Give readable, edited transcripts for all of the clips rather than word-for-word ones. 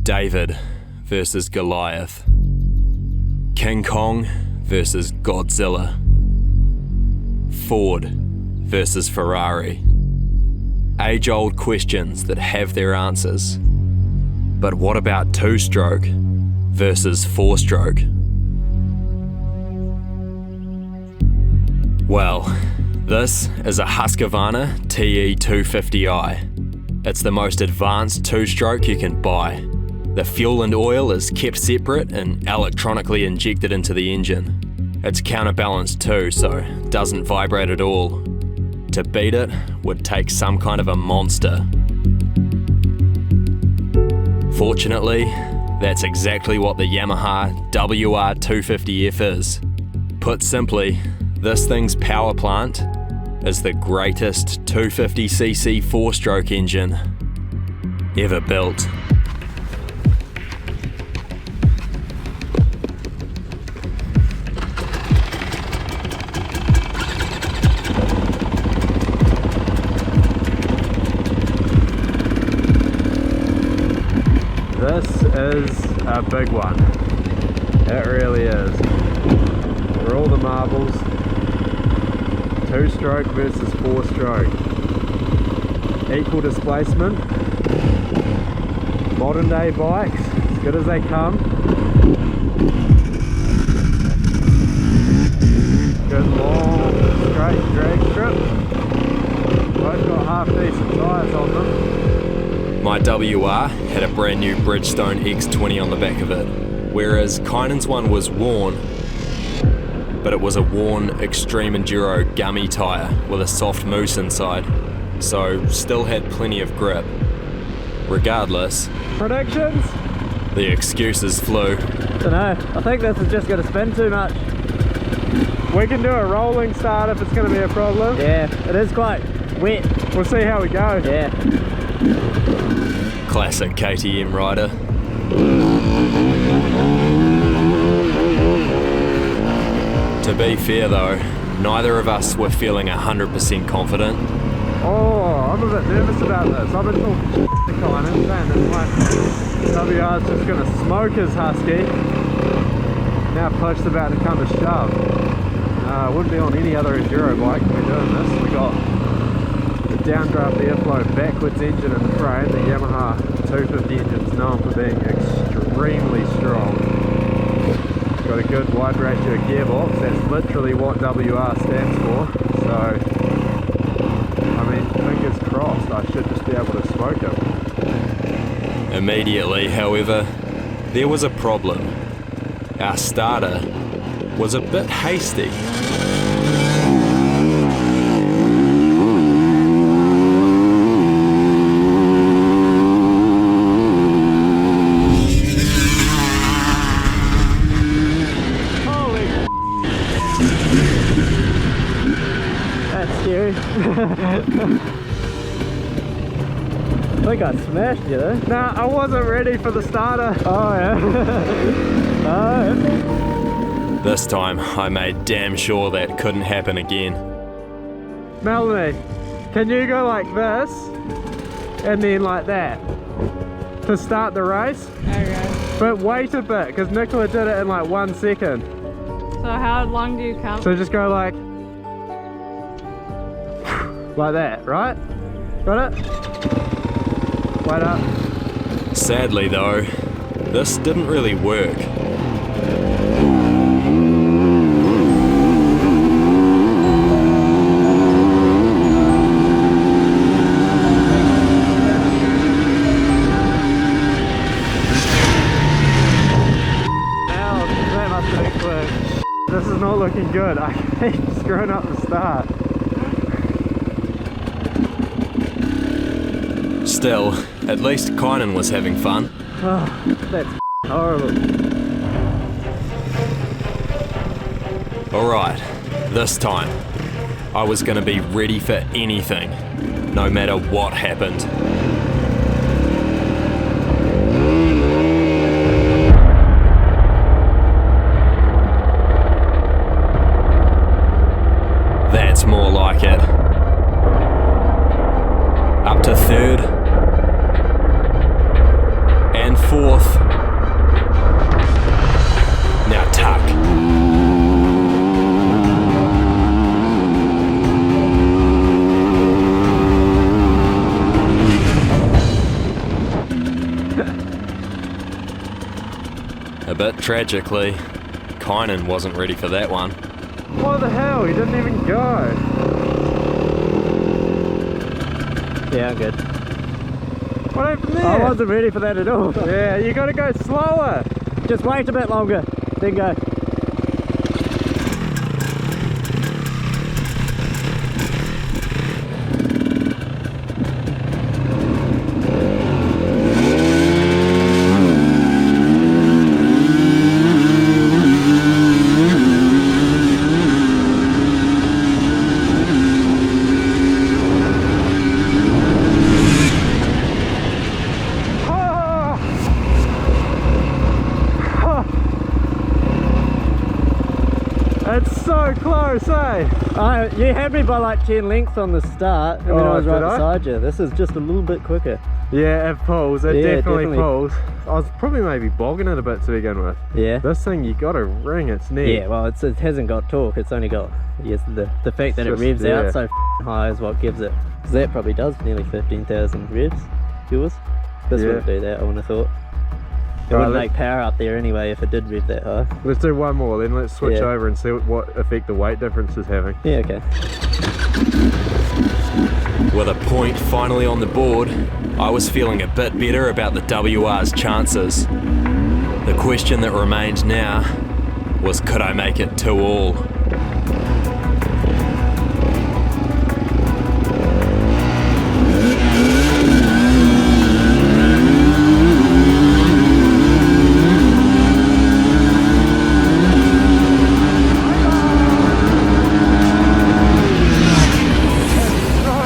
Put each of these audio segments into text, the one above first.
David versus Goliath. King Kong versus Godzilla. Ford versus Ferrari. Age-old questions that have their answers. But what about two-stroke versus four-stroke? Well, this is a Husqvarna TE250i. It's the most advanced two-stroke you can buy. The fuel and oil is kept separate and electronically injected into the engine. It's counterbalanced too, so it doesn't vibrate at all. To beat it would take some kind of a monster. Fortunately, that's exactly what the Yamaha WR250F is. Put simply, this thing's power plant is the greatest 250cc four-stroke engine ever built. This is a big one. It really is. For all the marbles, two-stroke versus four-stroke. Equal displacement. Modern day bikes, as good as they come. Good long, straight drag strip. Both got half decent tyres on them. My WR had a brand new Bridgestone X20 on the back of it, whereas Kynan's one was worn, but it was a worn Extreme Enduro gummy tyre with a soft mousse inside, so still had plenty of grip. Regardless, Predictions? the excuses flew. Dunno, I think this is just going to spin too much. We can do a rolling start if it's going to be a problem. Yeah, it is quite wet. We'll see how we go. Yeah. Classic KTM rider. To be fair though, neither of us were feeling 100% confident. Oh, I'm a bit nervous about this. I've been talking to Kynan saying that my WR's just going to smoke his Husky. Now push's about to come to shove. Wouldn't be on any other enduro bike if we're doing this. We got the downdraft airflow backwards engine in the frame. The Yamaha 250 engine's known for being extremely strong. Got a good wide ratio gearbox. That's literally what WR stands for. So, I mean, fingers crossed, I should just be able to smoke him. Immediately, however, there was a problem. Our starter was a bit hasty. I think I smashed you though. Nah, I wasn't ready for the starter. Oh yeah. Oh. This time, I made damn sure that couldn't happen again. Melanie, can you go like this and then like that to start the race? Okay. But wait a bit, because Nicola did it in like 1 second. So how long do you count? So just go like that, right? Got it? Wait up. Sadly though, this didn't really work. Now, that must have been quick. This is not looking good. I keep screwing up the start. Still, at least Kynan was having fun. Oh, that's horrible. Alright, this time, I was gonna be ready for anything, no matter what happened. That's more like it. Up to third. And fourth. bit tragically, Kynan wasn't ready for that one. What the hell? He didn't even go. Yeah, I'm good. What happened there? I wasn't ready for that at all. Yeah, you gotta go slower. Just wait a bit longer, then go. It's so close, eh? You had me by like 10 lengths on the start, and then I was right did I? beside you. This is just a little bit quicker. Yeah, it pulls. It Yeah, definitely pulls. I was probably maybe bogging it a bit to begin with. Yeah. This thing, you gotta wring its neck. Yeah, well, it hasn't got torque. It's only got the fact that it Just- revs yeah. out so high is what gives it. Because that probably does nearly 15,000 revs. Yours? This Yeah. wouldn't do that. I wouldn't have thought. It Right, wouldn't make power up there anyway if it did rev that high. Let's do one more, then let's switch Yeah. over and see what effect the weight difference is having. Yeah, okay. With a point finally on the board, I was feeling a bit better about the WR's chances. The question that remained now was, could I make it 2-all?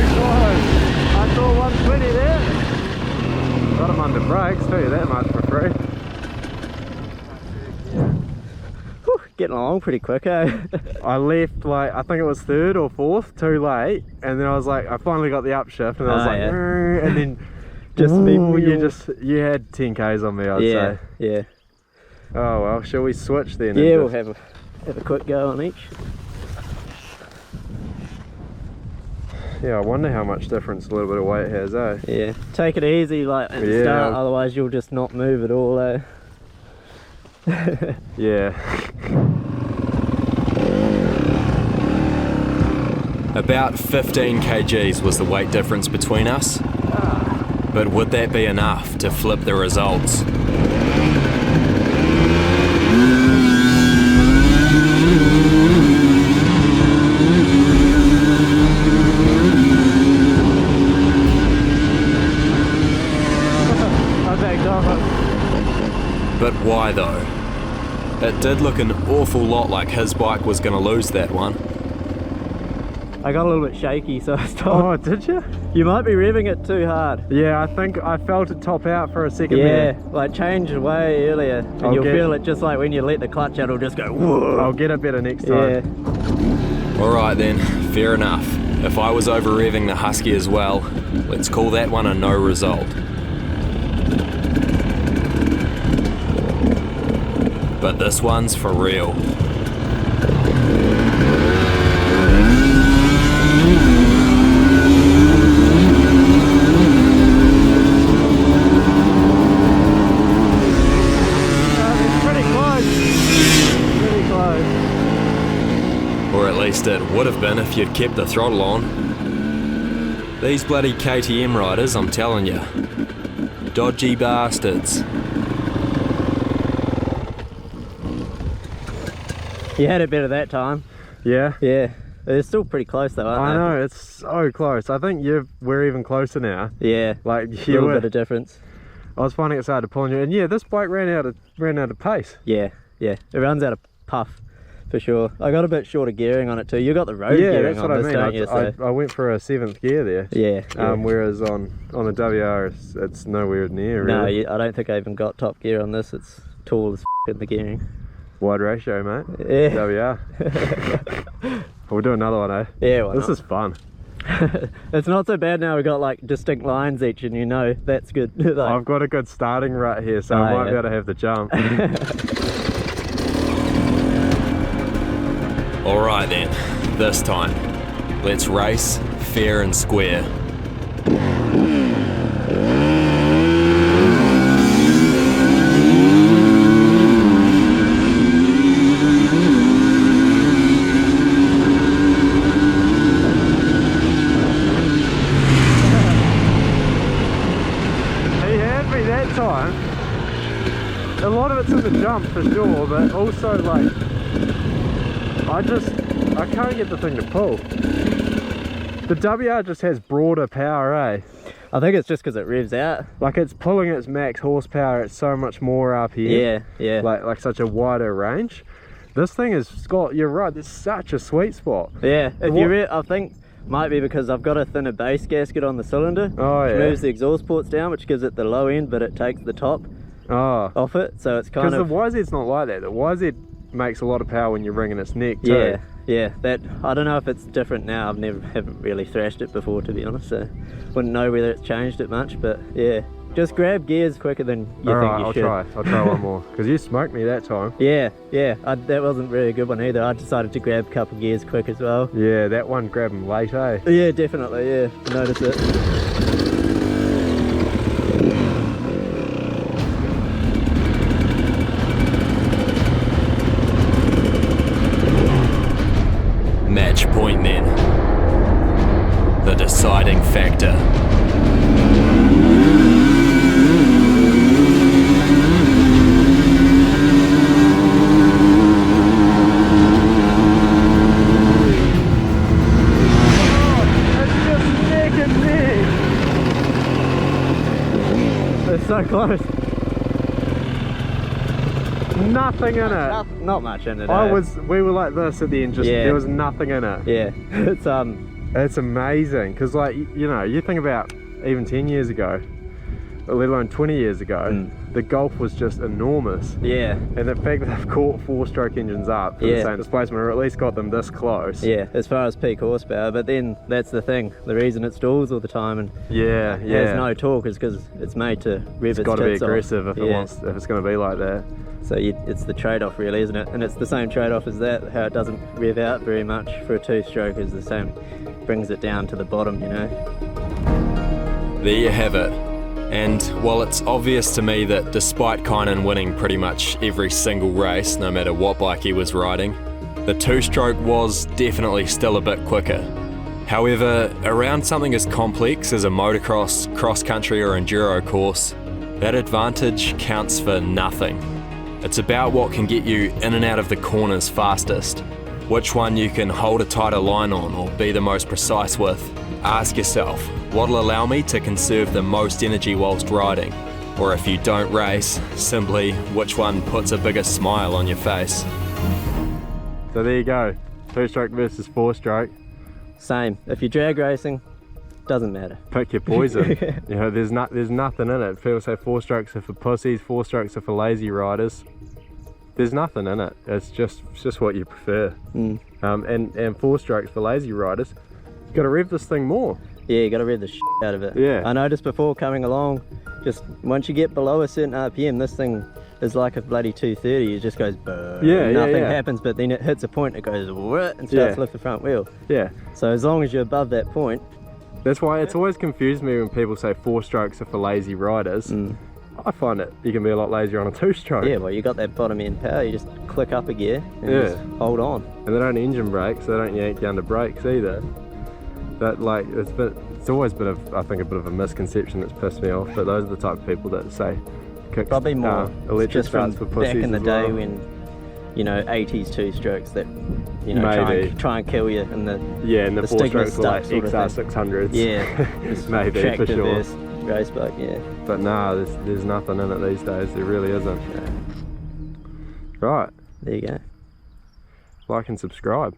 I saw 120 there. Got them under brakes, tell you that much for free. Whew, getting along pretty quick, eh? I left like, I think it was third or fourth, too late, and then I was like, I finally got the upshift, and I was like, yeah. "Rrr," and then Just you had 10 Ks on me, I'd yeah, say. yeah. Oh well, shall we switch then? and Yeah, we'll just- have a quick go on each. Yeah, I wonder how much difference a little bit of weight has, eh? Yeah, take it easy like at the Yeah. start, otherwise you'll just not move at all, eh? Yeah. About 15 kgs was the weight difference between us. But would that be enough to flip the results? I backed off it. But why though? It did look an awful lot like his bike was going to lose that one. I got a little bit shaky, so I stopped. Oh, did you? You might be revving it too hard. Yeah, I think I felt it top out for a second Yeah, there. like change way earlier, and I'll you'll get- feel it just like when you let the clutch out, it'll just go whoa. I'll get it better next Yeah, time. Alright then, fair enough. If I was over revving the Husky as well, let's call that one a no result. But this one's for real. it's pretty close. Pretty close. Or at least it would have been if you'd kept the throttle on. These bloody KTM riders, I'm telling you. Dodgy bastards. You had it better that time. Yeah? Yeah, it's still pretty close though, aren't I they? know, it's so close. I think we're even closer now. Yeah, Like, a you little were, bit of difference. I was finding it hard to pull on you. And yeah, this bike ran out of pace. Yeah, yeah, it runs out of puff for sure. I got a bit shorter gearing on it too. You got the road Yeah, gearing that's what on I this, mean. don't you? So, I went for a 7th gear there. yeah. Yeah. Whereas on the WR, it's nowhere near, No, really. I don't think I even got top gear on this. It's tall as in the gearing. Wide ratio, mate. Yeah. WR. We'll do another one, eh? Yeah, why This not? is fun. It's not so bad now. We got like distinct lines each, and you know that's good. Like, I've got a good starting rut here, so Oh, I might yeah. be able to have the jump. Alright then, this time. Let's race fair and square. me that time. A lot of it's in the jump for sure, but also like, I can't get the thing to pull. The WR just has broader power, eh? I think it's just because it revs out. Like it's pulling its max horsepower at so much more RPM. Yeah. Like such a wider range. This thing is, Scott, you're right, there's such a sweet spot. Yeah, I think might be because I've got a thinner base gasket on the cylinder. Oh yeah. Which moves the exhaust ports down, which gives it the low end, but it takes the top off it. So it's kind of... Because the YZ's not like that. The YZ makes a lot of power when you're wringing its neck too. Yeah, that, I don't know if it's different now. Haven't really thrashed it before, to be honest, so wouldn't know whether it's changed it much, but yeah. Just grab gears quicker than you think you should. I'll try one more, because you smoked me that time. Yeah, that wasn't really a good one either. I decided to grab a couple gears quick as well. Yeah, that one grabbed them late, eh? Yeah, definitely, yeah, notice it. Match point then. The deciding factor. It's so close. Nothing in it. Not much in it. We were like this at the end, just there was nothing in it. Yeah, it's amazing, because like, you know, you think about even 10 years ago, let alone 20 years ago, the Golf was just enormous. Yeah. And the fact that they've caught 4-stroke engines up for the same displacement, or at least got them this close. Yeah, as far as peak horsepower, but then that's the thing, the reason it stalls all the time and has no torque is because it's made to rev its got to be tits off. aggressive if it's going to be like that. So it's the trade-off really, isn't it? And it's the same trade-off as that, how it doesn't rev out very much for a 2-stroke is the same, brings it down to the bottom, you know. There you have it. And while it's obvious to me that despite Kynan winning pretty much every single race, no matter what bike he was riding, the 2-stroke was definitely still a bit quicker. However, around something as complex as a motocross, cross-country or enduro course, that advantage counts for nothing. It's about what can get you in and out of the corners fastest, which one you can hold a tighter line on or be the most precise with. Ask yourself, what'll allow me to conserve the most energy whilst riding? Or if you don't race, simply which one puts a bigger smile on your face? So there you go, 2-stroke versus 4-stroke. Same, if you're drag racing, doesn't matter. Pick your poison. You know, there's nothing in it. People say 4-strokes are for pussies, 4-strokes are for lazy riders. There's nothing in it. It's just what you prefer. And 4-strokes for lazy riders. You got to rev this thing more. Yeah, you got to rev the shit out of it. Yeah. I noticed before coming along, just once you get below a certain RPM, this thing is like a bloody 230. It just goes boom. Yeah, nothing happens, but then it hits a point, it goes what, and starts to lift the front wheel. Yeah. So as long as you're above that point. That's why it's always confused me when people say 4-strokes are for lazy riders. I find it you can be a lot lazier on a 2-stroke. Yeah, well, you got that bottom end power, you just click up a gear and just hold on. And they don't engine brake, so they don't yank you under brakes either. That like it's always been I think a bit of a misconception that's pissed me off. But those are the type of people that say probably more electric starts for pussies back in the day well. When, you know, 80s 2-strokes that, you know, try and kill you, and the 4-strokes were like XR600s. Yeah, maybe for sure. Race bike, yeah. But nah, there's nothing in it these days. There really isn't. Right. There you go. Like and subscribe.